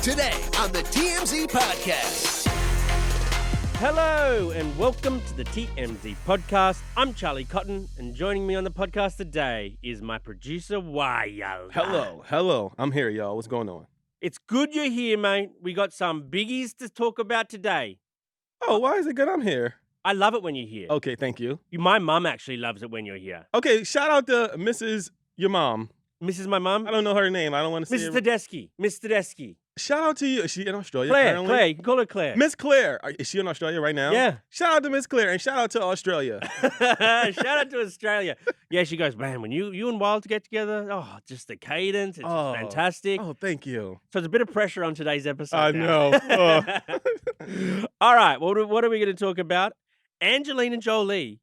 Today on the TMZ Podcast. Hello and welcome to the TMZ Podcast. I'm Charlie Cotton, and joining me on the podcast today is my producer, Wyld. Hello. I'm here, y'all. What's going on? It's good you're here, mate. We got some biggies to talk about today. Oh, why is it good I'm here? I love it when you're here. Okay, thank you. My mum actually loves it when you're here. Okay, shout out to Mrs. your mom. Mrs. My mum? I don't know her name. I don't want to say Mrs. Tedeschi. Miss Tedeschi. Shout out to you. Is she in Australia Claire. currently? Claire. You can call her Claire. Miss Claire. Is she in Australia right now? Yeah. Shout out to Miss Claire and shout out to Australia. Shout out to Australia. Yeah, she goes, man, when you and Wyld get together, just the cadence, it's just fantastic. Oh, thank you. So there's a bit of pressure on today's episode. I know. All right, what are we going to talk about? Angelina Jolie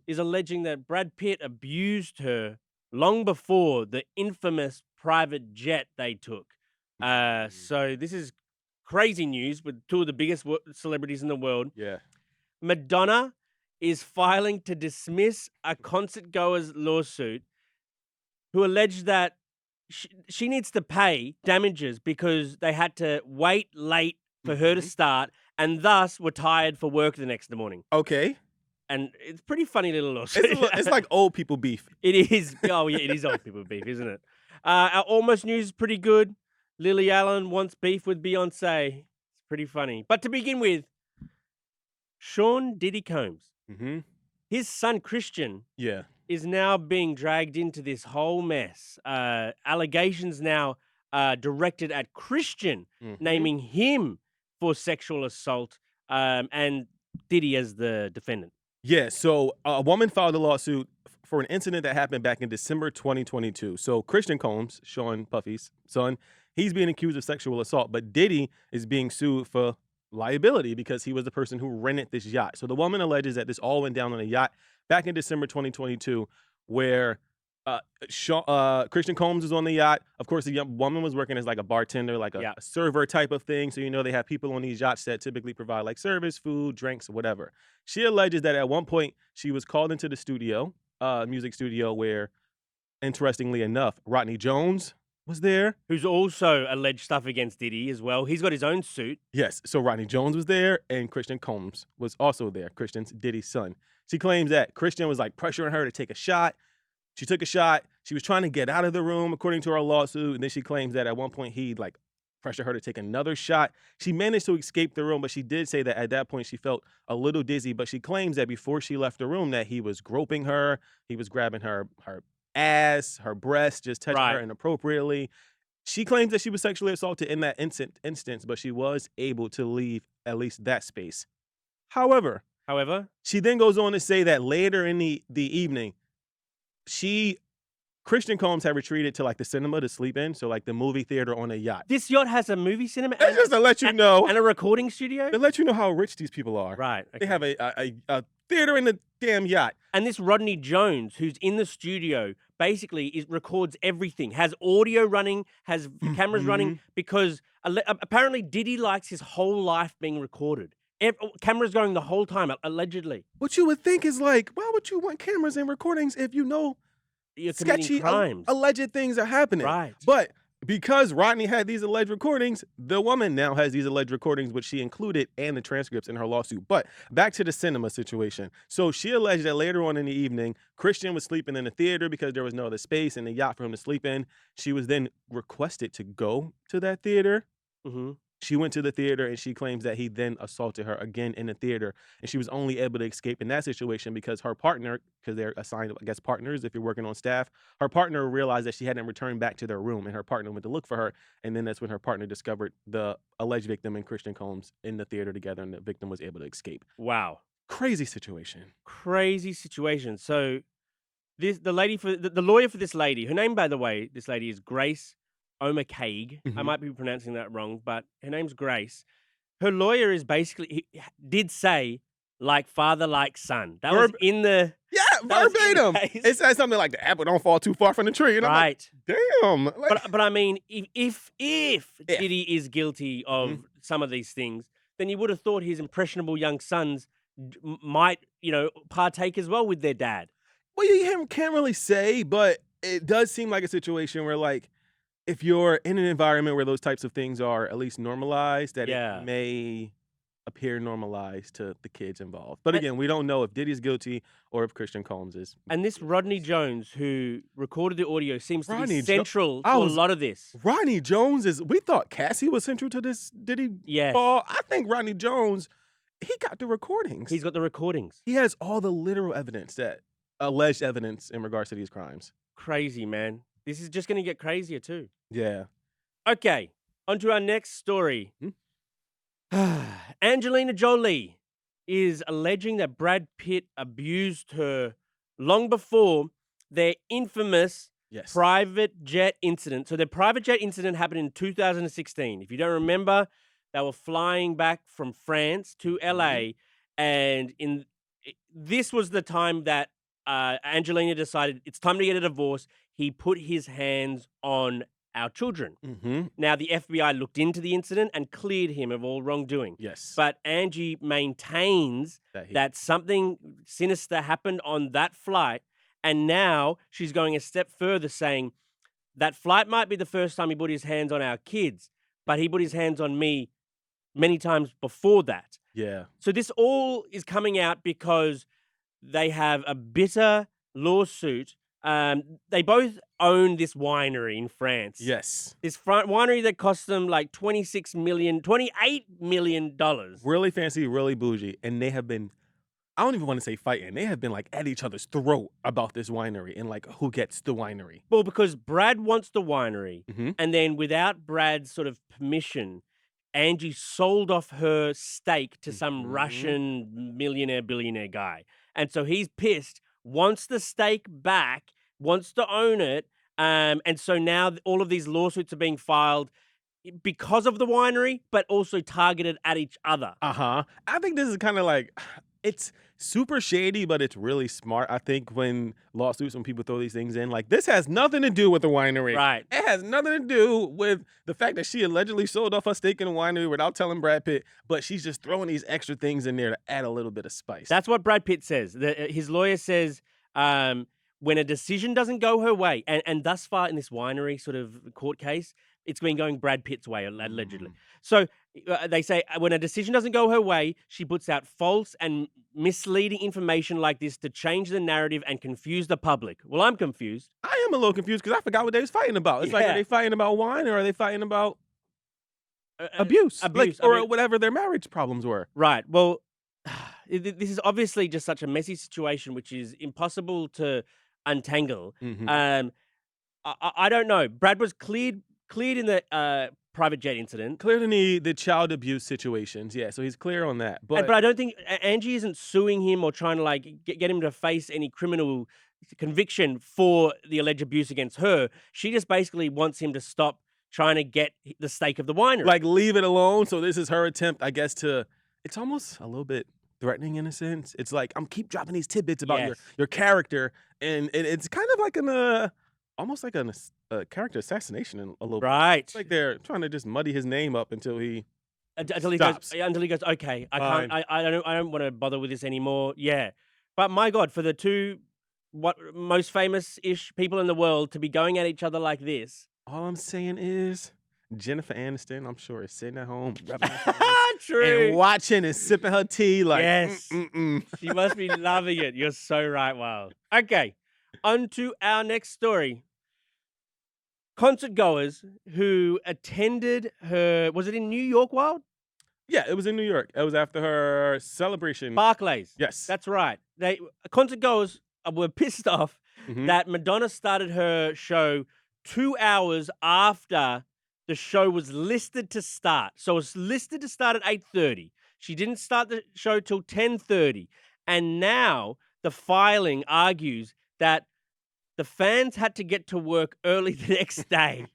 is alleging that Brad Pitt abused her long before the infamous private jet they took. So this is crazy news with two of the biggest celebrities in the world. Yeah. Madonna is filing to dismiss a concert-goer's lawsuit who alleged that she needs to pay damages because they had to wait late for her to start and thus were tired for work the next morning. Okay. And it's a pretty funny little lawsuit. It's like old people beef. It is. Oh, yeah, it is old people beef, isn't it? Our almost news is pretty good. Lily Allen wants beef with Beyonce. It's pretty funny. But to begin with, Sean Diddy Combs, his son Christian, is now being dragged into this whole mess. Allegations now directed at Christian, naming him for sexual assault, and Diddy as the defendant. Yeah, so a woman filed a lawsuit for an incident that happened back in December 2022. So Christian Combs, Sean Puffy's son, he's being accused of sexual assault, but Diddy is being sued for liability because he was the person who rented this yacht. So the woman alleges that this all went down on a yacht back in December 2022 where Christian Combs was on the yacht. Of course, the young woman was working as like a bartender, like a server type of thing. So, they have people on these yachts that typically provide like service, food, drinks, whatever. She alleges that at one point she was called into the studio, music studio, where, interestingly enough, Rodney Jones was there. Who's also alleged stuff against Diddy as well. He's got his own suit. Yes, so Rodney Jones was there and Christian Combs was also there, Christian's Diddy's son. She claims that Christian was like pressuring her to take a shot. She took a shot. She was trying to get out of the room, according to her lawsuit. And then she claims that at one point he like pressured her to take another shot. She managed to escape the room, but she did say that at that point she felt a little dizzy. But she claims that before she left the room that he was groping her. He was grabbing her ass, her breast, just touching her inappropriately. She claims that she was sexually assaulted in that instance, but she was able to leave at least that space. However, she then goes on to say that later in the evening, Christian Combs had retreated to like the cinema to sleep in, so like the movie theater on a yacht. This yacht has a movie cinema? And just to let you know. And a recording studio? To let you know how rich these people are. Right. Okay. They have a theater in the damn yacht. And this Rodney Jones, who's in the studio, basically records everything, has audio running, has cameras running, because apparently Diddy likes his whole life being recorded. Cameras going the whole time, allegedly. What you would think is like, why would you want cameras and recordings if you know you're sketchy, crimes. Alleged things are happening? Right. But because Rodney had these alleged recordings, the woman now has these alleged recordings, which she included and the transcripts in her lawsuit. But back to the cinema situation. So she alleged that later on in the evening, Christian was sleeping in the theater because there was no other space in the yacht for him to sleep in. She was then requested to go to that theater. She went to the theater and she claims that he then assaulted her again in the theater. And she was only able to escape in that situation because her partner, because they're assigned, I guess, partners if you're working on staff, her partner realized that she hadn't returned back to their room and her partner went to look for her. And then that's when her partner discovered the alleged victim and Christian Combs in the theater together and the victim was able to escape. Wow. Crazy situation. Crazy situation. So the lawyer for this lady, her name, by the way, this lady is Grace O'Mccaig. I might be pronouncing that wrong, but her name's Grace. Her lawyer is basically, did say, like father, like son. That was in the... Yeah, verbatim. It says something like, the apple don't fall too far from the tree. And right. I'm like, damn. Like, but I mean, if Diddy is guilty of some of these things, then you would have thought his impressionable young sons might, partake as well with their dad. Well, you can't really say, but it does seem like a situation where, like, if you're in an environment where those types of things are at least normalized, that Yeah. it may appear normalized to the kids involved. But And- again, we don't know if Diddy's guilty or if Christian Combs is. And this Rodney Jones, who recorded the audio, seems to Rodney be central to I a was- lot of this. Rodney Jones is. We thought Cassie was central to this Diddy Yes. fall. I think Rodney Jones, he got the recordings. He's got the recordings. He has all the literal evidence, that alleged evidence in regards to these crimes. Crazy, man. This is just going to get crazier too. Yeah. Okay, on to our next story. Hmm? Angelina Jolie is alleging that Brad Pitt abused her long before their infamous Yes. private jet incident. So their private jet incident happened in 2016. If you don't remember, they were flying back from France to LA, and this was the time that Angelina decided it's time to get a divorce. He put his hands on our children. Mm-hmm. Now, the FBI looked into the incident and cleared him of all wrongdoing. Yes. But Angie maintains that something sinister happened on that flight, and now she's going a step further, saying that flight might be the first time he put his hands on our kids, but he put his hands on me many times before that. Yeah. So this all is coming out because they have a bitter lawsuit. They both own this winery in France. Yes. This winery that cost them like $28 million. Really fancy, really bougie. And they have been, I don't even want to say fighting. They have been like at each other's throat about this winery and like who gets the winery. Well, because Brad wants the winery, Mm-hmm. and then without Brad's sort of permission, Angie sold off her stake to some Mhm. Russian millionaire, billionaire guy. And so he's pissed, wants the stake back, wants to own it. And so now all of these lawsuits are being filed because of the winery, but also targeted at each other. Uh-huh. I think this is kind of like, it's super shady, but it's really smart. I think when people throw these things in, like this has nothing to do with the winery. Right. It has nothing to do with the fact that she allegedly sold off her stake in the winery without telling Brad Pitt, but she's just throwing these extra things in there to add a little bit of spice. That's what Brad Pitt says. His lawyer says when a decision doesn't go her way, and thus far in this winery sort of court case, it's been going Brad Pitt's way, allegedly. So they say when a decision doesn't go her way, she puts out false and misleading information like this to change the narrative and confuse the public. Well, I'm confused. I am a little confused because I forgot what they was fighting about. It's like, Yeah. are they fighting about wine or are they fighting about abuse? abuse, Or I mean- whatever their marriage problems were. Right. Well, this is obviously just such a messy situation, which is impossible to untangle. Mhm. I don't know. Brad was cleared in the private jet incident. Clear to me the child abuse situations. Yeah, so he's clear on that. But I don't think Angie isn't suing him or trying to like get him to face any criminal conviction for the alleged abuse against her. She just basically wants him to stop trying to get the stake of the winery. like leave it alone. So this is her attempt, I guess, to. It's almost a little bit threatening in a sense. It's like I'm keep dropping these tidbits about Yes. your character, and it's kind of like almost like a character assassination in a little bit. right. It's like they're trying to just muddy his name up until he. Until he stops. goes, okay, I Fine. can't, I don't want to bother with this anymore. Yeah, but my God, for the two most famous-ish people in the world to be going at each other like this. All I'm saying is Jennifer Aniston, I'm sure, is sitting at home rubbing her hands True. and watching and sipping her tea like, Yes. mm-mm-mm. She must be loving it. You're so right, Wyld. Okay, on to our next story. Concert goers who attended her, was it in New York, Wyld? Yeah, it was in New York. It was after her celebration. Barclays. Yes. That's right. Concert goers were pissed off Mhm. that Madonna started her show 2 hours after the show was listed to start. So it's listed to start at 8:30. She didn't start the show till 10:30. And now the filing argues that the fans had to get to work early the next day.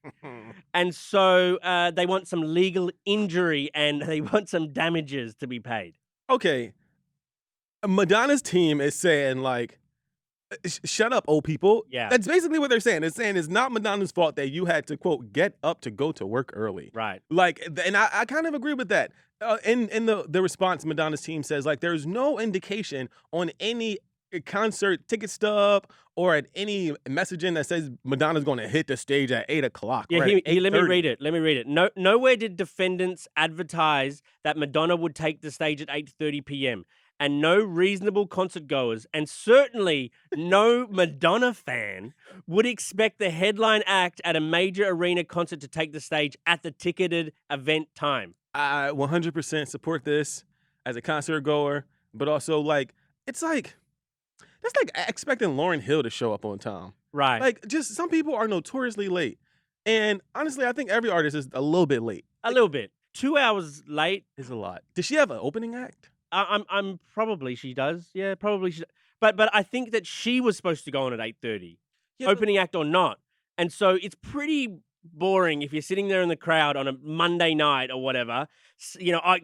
And so they want some legal injury and they want some damages to be paid. Okay. Madonna's team is saying, like, shut up, old people. Yeah. That's basically what they're saying. They're saying it's not Madonna's fault that you had to, quote, get up to go to work early. Right. Like, and I kind of agree with that. In the response, Madonna's team says, like, there's no indication on any a concert ticket stub or at any messaging that says Madonna's going to hit the stage at 8 o'clock. Yeah, or at let me 8:30. read it. Let me read it. Nowhere did defendants advertise that Madonna would take the stage at 8:30 p.m. And no reasonable concert goers, and certainly no Madonna fan, would expect the headline act at a major arena concert to take the stage at the ticketed event time. I 100% support this as a concert goer, but also it's like that's like expecting Lauryn Hill to show up on time. Right. Like, just some people are notoriously late, and honestly, I think every artist is a little bit late. A little bit. 2 hours late. Is a lot. Does she have an opening act? I'm probably she does. Yeah, probably she. But I think that she was supposed to go on at 8:30, Yeah, but- opening act or not. And so it's pretty boring if you're sitting there in the crowd on a Monday night or whatever,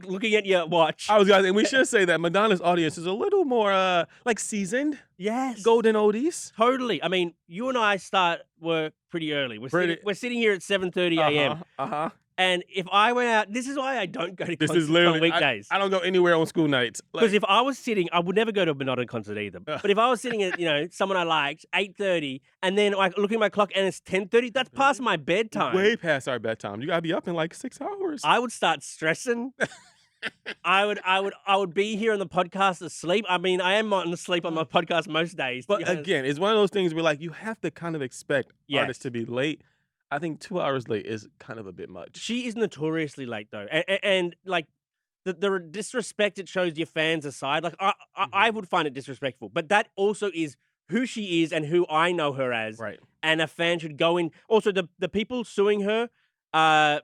looking at your watch. I was gonna say, we should say that Madonna's audience is a little more seasoned, Yes, golden oldies. totally. I mean, you and I start work pretty early. We're sitting here at 7:30 a.m. Uh-huh. And if I went out, this is why I don't go to This concerts is literally on weekdays. I don't go anywhere on school nights. Because if I was sitting, I would never go to a Madonna concert either. But if I was sitting at, someone I liked, 8:30, and then like looking at my clock and it's 10:30, that's past my bedtime. way past our bedtime. You gotta be up in like 6 hours. I would start stressing. I would be here on the podcast asleep. I mean, I am on asleep on my podcast most days. But again, it's one of those things where like you have to kind of expect Yes. artists to be late. I think 2 hours late is kind of a bit much. She is notoriously late though, and like the disrespect it shows your fans aside. Like I would find it disrespectful, but that also is who she is and who I know her as. Right. And a fan should go in. Also, the people suing her are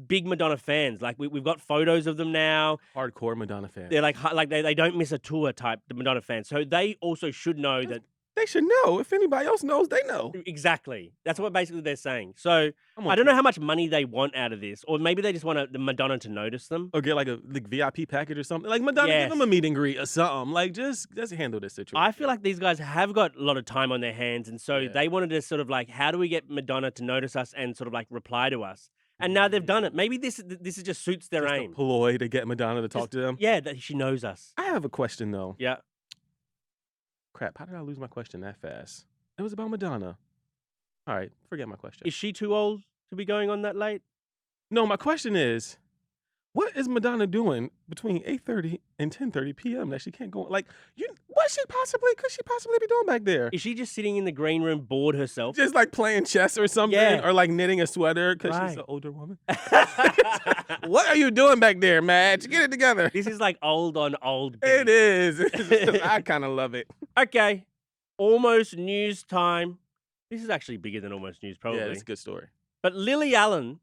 big Madonna fans. Like we've got photos of them now. Hardcore Madonna fans. They're like they don't miss a tour type, the Madonna fans. So they also should know that. They should know. If anybody else knows, they know. Exactly. That's what basically they're saying. So I'm I don't okay. know how much money they want out of this, or maybe they just want the Madonna to notice them. Or get like a VIP package or something. Like Madonna, Yes. give them a meet and greet or something. Like just handle this situation. I feel like these guys have got a lot of time on their hands, and so Yeah. they wanted to sort of like, how do we get Madonna to notice us and sort of like reply to us? And now they've done it. Maybe this just suits their Just a aim. ploy to get Madonna to talk Just- to them. Yeah, that she knows us. I have a question though. Yeah. Crap, how did I lose my question that fast? It was about Madonna. All right, forget my question. Is she too old to be going on that late? No, my question is, what is Madonna doing between 8:30 and 10:30 p.m. that she can't go? Like, what could she possibly be doing back there? Is she just sitting in the green room bored herself? Just like playing chess or something, Yeah. or like knitting a sweater because she's Right. an older woman. What are you doing back there, Madge? Get it together. This is like old on old. It beat. is. I kind of love it. Okay. Almost news time. This is actually bigger than almost news, probably. Yeah, it's a good story. But Lily Allen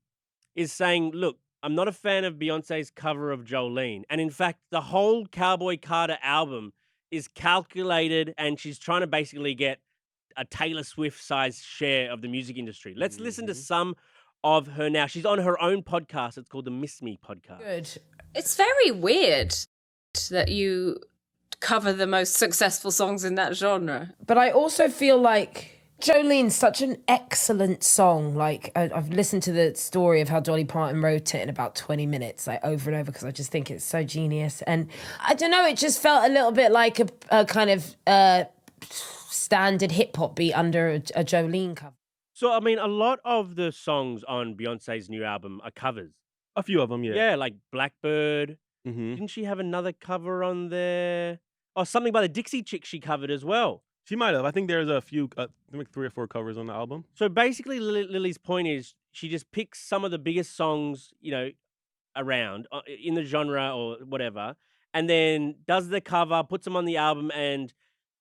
is saying, look, I'm not a fan of Beyonce's cover of Jolene. And in fact, the whole Cowboy Carter album is calculated, and she's trying to basically get a Taylor Swift-sized share of the music industry. Let's listen to some of her now. She's on her own podcast. It's called the Miss Me podcast. Good. It's very weird that you cover the most successful songs in that genre. But I also feel like Jolene's such an excellent song. Like, I've listened to the story of how Dolly Parton wrote it in about 20 minutes, like over and over, because I just think it's so genius. And I don't know, it just felt a little bit like a kind of standard hip hop beat under a Jolene cover. So, I mean, a lot of the songs on Beyonce's new album are covers. A few of them, yeah. Yeah, like Blackbird. Mm-hmm. Didn't she have another cover on there? Oh, something by the Dixie Chicks she covered as well. She might have. I think there's a few, like 3 or 4 covers on the album. So basically, Lily's point is she just picks some of the biggest songs, around in the genre or whatever, and then does the cover, puts them on the album, and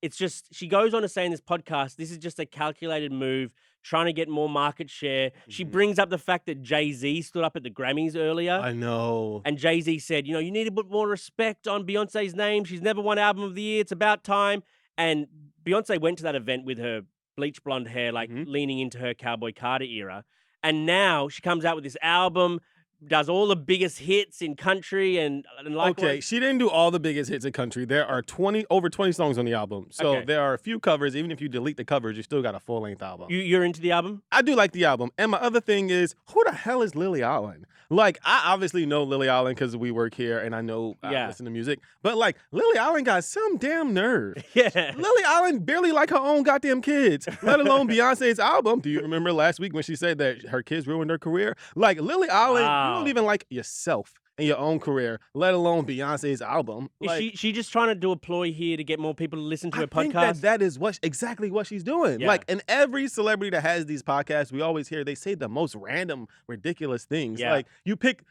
it's just, she goes on to say in this podcast, this is just a calculated move, trying to get more market share. She brings up the fact that Jay-Z stood up at the Grammys earlier. I know. And Jay-Z said, you need to put more respect on Beyonce's name. She's never won Album of the Year. It's about time. And Beyonce went to that event with her bleach blonde hair, like leaning into her Cowboy Carter era. And now she comes out with this album, does all the biggest hits in country and like. Okay, she didn't do all the biggest hits in country. There are over 20 songs on the album. So Okay. there are a few covers. Even if you delete the covers, you still got a full-length album. You're into the album? I do like the album. And my other thing is, who the hell is Lily Allen? Like, I obviously know Lily Allen because we work here and I know I listen to music. But, like, Lily Allen got some damn nerve. Yeah. Lily Allen barely like her own goddamn kids, let alone Beyonce's album. Do you remember last week when she said that her kids ruined her career? Like, Lily Allen, you don't even like yourself in your own career, let alone Beyonce's album. Like, Is she just trying to do a ploy here to get more people to listen to her I think podcast? that is exactly what she's doing. Yeah. Like, and every celebrity that has these podcasts, we always hear they say the most random, ridiculous things. Yeah. Like, you pick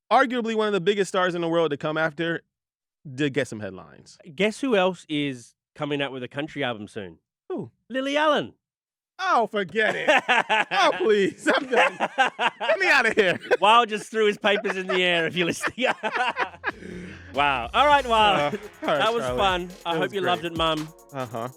arguably one of the biggest stars in the world to come after to get some headlines. Guess who else is coming out with a country album soon? Who? Lily Allen. Oh, forget it. Oh, please. I'm done. Get me out of here. Wyld just threw his papers in the air if you're listening. Wow. All right, Wyld. All right, that was Charlie. fun. I hope was you great. loved it, Mum. Uh-huh.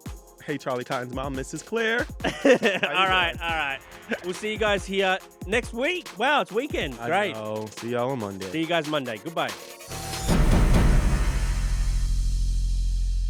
Hey, Charlie Cotton's mom, Mrs. Claire. All right. We'll see you guys here next week. Wow, it's weekend. Great. I know. See y'all on Monday. See you guys Monday. Goodbye.